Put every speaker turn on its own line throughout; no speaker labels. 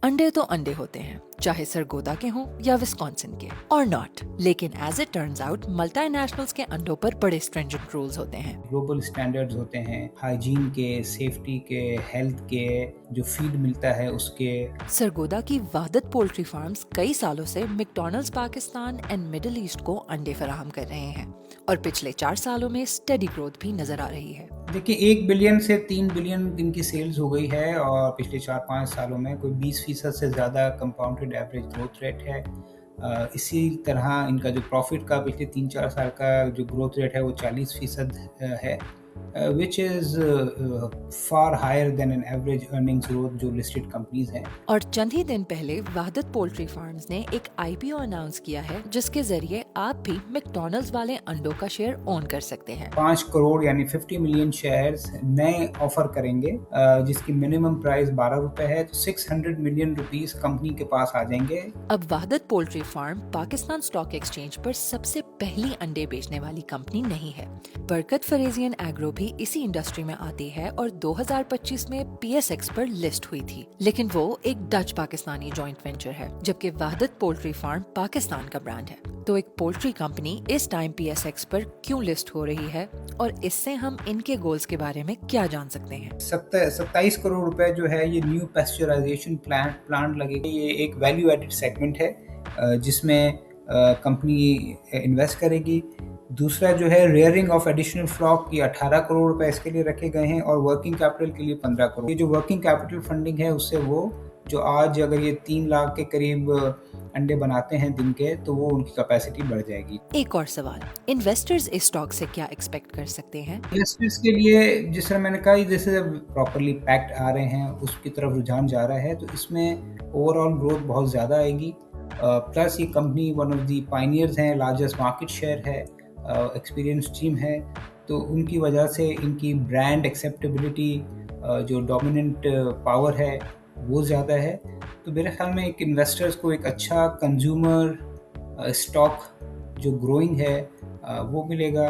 अंडे तो अंडे होते हैं, चाहे सरगोदा के हों या विस्कॉन्सिन के, और नॉट। लेकिन as it turns out multinationals के अंडों पर बड़े स्ट्रिंजेंट रूल्स होते हैं।
ग्लोबल स्टैंडर्ड्स होते हैं, हाइजीन के, सेफ्टी के, हेल्थ के, जो फीड मिलता है उसके।
सरगोदा की वादत पोल्ट्री फार्म्स कई सालों से McDonald's Pakistan and middle east को अंडे फराहम कर रहे हैं और पिछले 4 सालों में स्टेडी ग्रोथ भी नजर आ रही है।
देखिए 1 बिलियन से 3 बिलियन इनकी सेल्स हो गई है और पिछले 4-5 सालों में कोई 20% से ज़्यादा कंपाउंडेड एवरेज ग्रोथ रेट है। इसी तरह इनका जो प्रॉफिट का पिछले 3-4 साल का जो ग्रोथ रेट है वो 40% है, which is far higher than an average earnings growth जो लिस्टेड कंपनीज हैं।
और चंद ही दिन पहले वादत पोल्ट्री फार्म्स ने एक आईपीओ अनाउंस किया है, जिसके जरिए आप भी मैकडॉनल्ड्स वाले अंडों का शेयर ओन कर सकते हैं।
5 करोड़ यानी 50 मिलियन शेयर्स नए ऑफर करेंगे, जिसकी मिनिमम प्राइस 12 रुपए है, तो 600 मिलियन रुपीस कंपनी के पास आ जाएंगे।
अब वादत poultry farm Pakistan stock exchange पर सबसे पहली अंडे बेचने वाली कंपनी नहीं है। बरकत फरेजियन एग्रो भी इसी इंडस्ट्री में आती है और 2025 में पीएसएक्स पर लिस्ट हुई थी, लेकिन वो एक डच पाकिस्तानी जॉइंट वेंचर है, जबकि वादत पोल्ट्री फार्म पाकिस्तान का ब्रांड है। तो एक पोल्ट्री कंपनी इस टाइम पीएसएक्स पर क्यों लिस्ट हो रही है और इससे हम इनके गोल्स के बारे में क्या जान सकते हैं?
27 करोड़ रुपए जो है ये न्यू पेस्चराइजेशन प्लांट लगेगा। ये एक वैल्यू एडेड सेगमेंट है, जिसमें कंपनी इन्वेस्ट करेगी। दूसरा जो है रेयरिंग ऑफ एडिशनल फ्लॉक, ये 18 करोड़ रुपए इसके लिए रखे गए हैं और वर्किंग कैपिटल के लिए 15 करोड़। ये जो वर्किंग कैपिटल फंडिंग है उससे वो जो आज अगर ये 3 लाख के करीब अंडे बनाते हैं दिन के, तो वो उनकी कैपेसिटी बढ़ जाएगी।
एक और सवाल, इन्वेस्टर्स इस स्टॉक से क्या एक्सपेक्ट कर सकते हैं?
इन्वेस्टर्स के लिए जिस तरह मैंने कहा, जैसे प्रॉपरली पैक्ड आ रहे हैं उसकी तरफ रुझान जा रहा है, तो इसमें ओवरऑल ग्रोथ बहुत ज़्यादा आएगी। प्लस ये company one of the pioneers हैं, लार्जेस्ट मार्केट शेयर है, एक्सपीरियंस टीम है, तो उनकी वजह से इनकी ब्रांड एक्सेप्टेबिलिटी, जो डोमिनेंट पावर है वो ज़्यादा है। तो मेरे ख्याल में एक इन्वेस्टर्स को एक अच्छा कंज्यूमर स्टॉक जो ग्रोइंग है वो मिलेगा।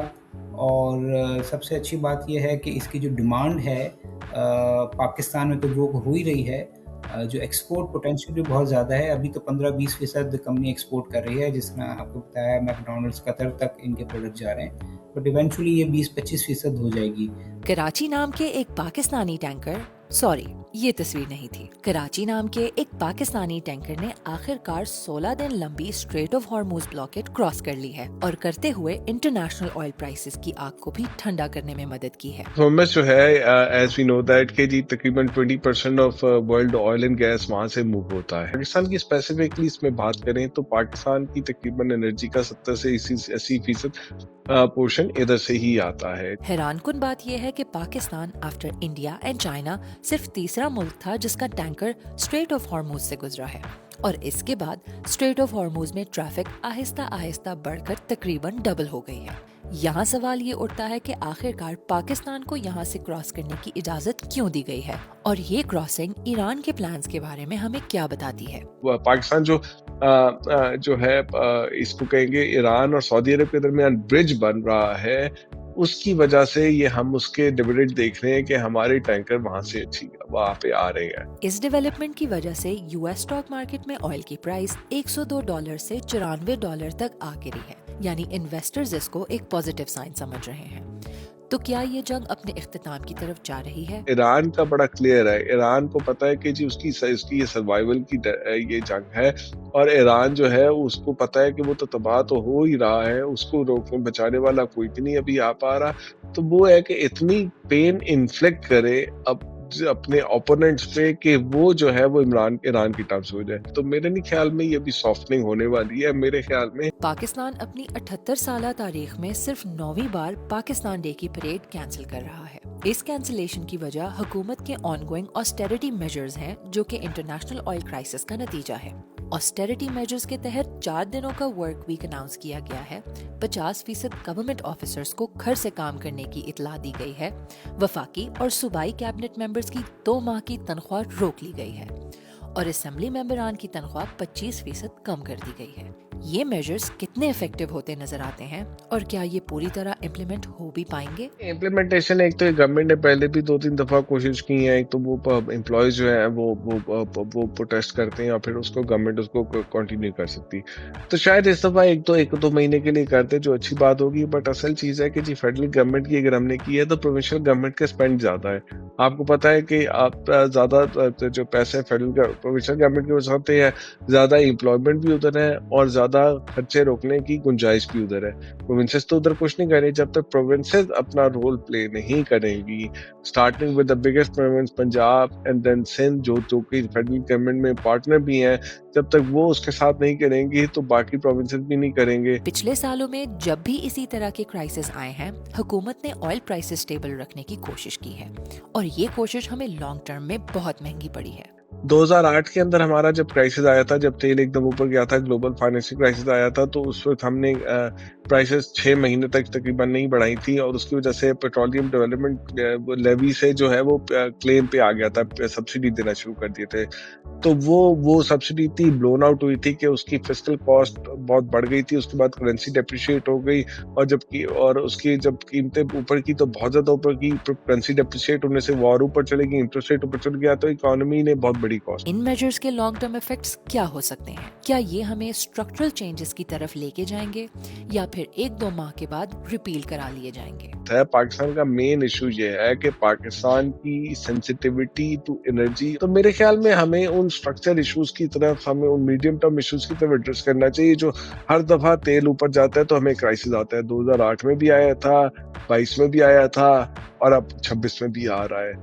और सबसे अच्छी बात यह है कि इसकी जो डिमांड है पाकिस्तान में तो ग्रो हो ही रही है, जो एक्सपोर्ट पोटेंशियल भी बहुत ज़्यादा है। अभी तो 15-20% कंपनी एक्सपोर्ट कर रही है, जिसमें आपको बताया मैकडॉनल्ड्स कतर तक इनके प्रोडक्ट जा रहे हैं, बट इवेंचुअली ये 20-25% हो जाएगी।
कराची नाम के एक पाकिस्तानी टैंकर, सॉरी ये तस्वीर नहीं थी, कराची नाम के एक पाकिस्तानी टैंकर ने आखिरकार 16 दिन लंबी strait of Hormuz blockade cross कर ली है और करते हुए इंटरनेशनल ऑयल प्राइसेस की आग को भी ठंडा करने में मदद की है।
थॉमस जो है, एज वी नो दैट कि जी तकरीबन 20% of world oil and gas वहां से मूव होता है। पाकिस्तान की स्पेसिफिकली इसमें बात करें तो पाकिस्तान की तकरीबन एनर्जी का 70 से 80% पोर्शन इधर से ही आता है।
हैरानकुन बात यह है कि Pakistan after India and China सिर्फ तीसरा मुल्क था जिसका टैंकर स्ट्रेट ऑफ हॉर्मुज से गुजरा है, और इसके बाद स्ट्रेट ऑफ हॉर्मुज में ट्रैफिक आहिस्ता आहिस्ता बढ़कर तकरीबन डबल हो गई है। यहाँ सवाल ये उठता है कि आखिरकार पाकिस्तान को यहाँ से क्रॉस करने की इजाजत क्यों दी गई है और ये क्रॉसिंग ईरान के प्लान्स के बारे में हमें क्या बताती है?
पाकिस्तान जो है इसको कहेंगे ईरान और सऊदी अरब के दरमियान ब्रिज बन रहा है, उसकी वजह से ये हम उसके डिविडेंड देख रहे हैं कि हमारे टैंकर वहां से वहां पे आ रहे हैं।
इस डेवलपमेंट की वजह से यूएस स्टॉक मार्केट में ऑयल की प्राइस $102 से $94 तक आ गिरी है, यानी इन्वेस्टर्स इसको एक पॉजिटिव साइन समझ रहे हैं। तो क्या ये जंग अपने इख्तिताम की तरफ जा रही है?
ईरान का बड़ा क्लियर है, ईरान को पता है कि जी उसकी ये सर्वाइवल की ये जंग है, और ईरान जो है उसको पता है कि वो तो तबाह तो हो ही रहा है, उसको रोकने बचाने वाला कोई भी नहीं अभी आ पा रहा। तो वो है कि इतनी पेन इन्फ्लिक्ट करे अब अपने ओपोनेंट्स पे कि वो जो है वो ईरान की टर्म्स हो जाए। तो मेरे नहीं ख्याल में ये भी सॉफ्टनिंग होने वाली है। मेरे ख्याल में
पाकिस्तान अपनी 78 साल तारीख में सिर्फ 9वीं बार पाकिस्तान डे की परेड कैंसिल कर रहा है। इस कैंसिलेशन की वजह हुकूमत के ऑनगोइंग ऑस्टेरिटी मेजर्स हैं, जो कि इंटरनेशनल ऑयल क्राइसिस का नतीजा है। ऑस्टेरिटी मेजर्स के तहत 4 दिनों का वर्क वीक अनाउंस किया गया है। 50% गवर्नमेंट ऑफिसर्स को घर से काम करने की इतला दी गई है। वफाकी और सूबाई कैबिनेट मेंबर्स की 2 माह की तनख्वाह रोक ली गई है और असेंबली मेंबरान की तनख्वाह 25% कम कर दी गई है। ये मेजर्स कितने इफेक्टिव होते नजर आते हैं और क्या ये पूरी तरह इम्प्लीमेंट हो भी पाएंगे?
इम्प्लीमेंटेशन एक तो गवर्नमेंट ने पहले भी 2-3 दफ़ा कोशिश की है। एक तो वो एम्प्लॉइज़ जो हैं वो प्रोटेस्ट करते हैं और फिर उसको गवर्नमेंट उसको कंटिन्यू कर सकती। तो शायद इस दफ़ा 1-2 महीने के लिए करते जो अच्छी बात होगी, बट असल चीज़ है कि जी फेडरल गवर्नमेंट की अगर हमने की है तो प्रोविंशियल गवर्नमेंट का स्पेंड ज़्यादा है। आपको पता है कि आप ज़्यादा जो पैसे प्रोविंशियल गवर्नमेंट के पास होते हैं, ज़्यादा एम्प्लॉयमेंट भी उधर है और ज़्यादा खर्चे रोकने की गुंजाइश भी उधर है। प्रोविंसेस तो उधर कुछ नहीं कर रही जब तक प्रोविंसेस अपना रोल प्ले नहीं करेंगी, starting with the biggest province Punjab and then Sindh जो कि फेडरल गवर्नमेंट में पार्टनर भी हैं, जब तक वो उसके साथ नहीं करेंगी तो बाकी प्रोविंसेस भी नहीं करेंगे।
पिछले सालों में जब भी इसी तरह के क्राइसिस आए हैं, हुकूमत ने ऑयल प्राइसेस स्टेबल रखने की कोशिश की है और ये कोशिश हमें लॉन्ग टर्म में बहुत महंगी पड़ी है।
2008 के अंदर हमारा जब क्राइसिस आया था, जब तेल एकदम ऊपर गया था, ग्लोबल फाइनेंशियल क्राइसिस आया था, तो उस वक़्त हमने प्राइसेस 6 महीने तक तकरीबन नहीं बढ़ाई थी और उसकी वजह से पेट्रोलियम डेवलपमेंट लेवी से जो है वो क्लेम पे आ गया था, सब्सिडी देना शुरू कर दिए थे। तो वो सब्सिडी इतनी ब्लोन आउट हुई थी कि उसकी फिस्कल कॉस्ट बहुत बढ़ गई थी, उसके बाद करेंसी डेप्रिशिएट हो गई और उसकी जब कीमतें ऊपर की तो बहुत ज़्यादा ऊपर की, करेंसी डेप्रिशिएट होने से वॉर ऊपर चली गई, इंटरेस्ट रेट ऊपर चल गया, तो इकोनॉमी ने बहुत बड़ी कॉस्ट।
इन मेजर्स के लॉन्ग टर्म इफेक्ट्स क्या हो सकते हैं? क्या ये हमें स्ट्रक्चरल चेंजेस की तरफ लेके जाएंगे या फिर 1-2 माह के बाद रिपील करा लिए जाएंगे?
है पाकिस्तान का मेन इशू ये है कि पाकिस्तान की सेंसिटिविटी टू एनर्जी, तो मेरे ख्याल में हमें उन स्ट्रक्चर इश्यूज की तरफ, हमें उन मीडियम टर्म इश्यूज की तरफ एड्रेस करना चाहिए। जो हर दफा तेल ऊपर जाता है तो हमें क्राइसिस आता है, 2008 में भी आया था, 22 में भी आया था और अब 26 में भी आ रहा है।